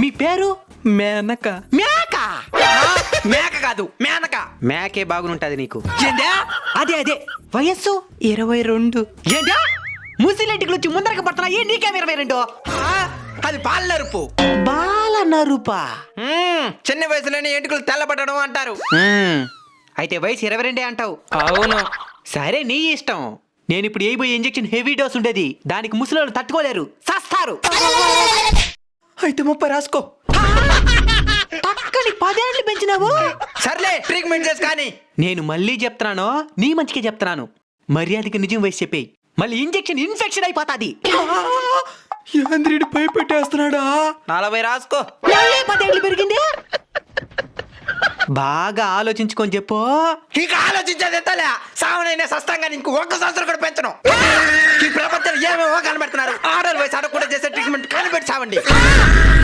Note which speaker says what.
Speaker 1: మీ పేరు? మేనక.
Speaker 2: మేక మేక కాదు మేనక.
Speaker 1: మేకే బాగుంటది నీకు.
Speaker 2: ఏందా?
Speaker 1: అదే వయస్సు 22.
Speaker 2: ఏందా?
Speaker 1: ముసిలింటికి వచ్చి ముందరకి పడుతున్నా ఏ నీకేం 22?
Speaker 2: అది పాల నరుపు.
Speaker 1: బాల నరుపా?
Speaker 2: చిన్న వయసులోనే ఎంటుకలు తెల్లబడడం అంటారు.
Speaker 1: అయితే వయసు 22 అంటావు.
Speaker 2: అవును.
Speaker 1: సరే నీ ఇష్టం. నేను ఇప్పుడు వేయబోయే ఇంజెక్షన్ హెవీ డోస్ ఉండేది, దానికి ముసలోళ్ళు తట్టుకోలేరు, సస్తారు.
Speaker 2: అయితే 30 రాసుకో.
Speaker 1: పక్కని 10 ఏళ్ళు పెంచినావు.
Speaker 2: సర్లే ట్రీట్మెంట్ చేసి కానీ.
Speaker 1: నేను మళ్ళీ చెప్తున్నాను, నీ మంచికే చెప్తున్నాను. మర్యాదకి నిజం వయసు చెప్పేయి, మళ్ళీ ఇంజెక్షన్ ఇన్ఫెక్షన్ అయిపోతాది.
Speaker 2: యాంద్రుడు భయపెట్టేస్తున్నాడా? 40 రాసుకో.
Speaker 1: మళ్ళీ 10 ఏళ్ళు పెరిగింది. బాగా ఆలోచించుకొని చెప్పు.
Speaker 2: ఇక ఆలోచించేది ఎత్తలే. సావనైనా సస్తంగా నీకు 1 సంవత్సరం కూడా పెంచను. ఈ ప్రపంచంలో ఏమేమో కనబెడుతున్నారు. ఆర్డర్ వయసు అడగకుండా చేసే ట్రీట్మెంట్ కనిపెట్టి చావండి.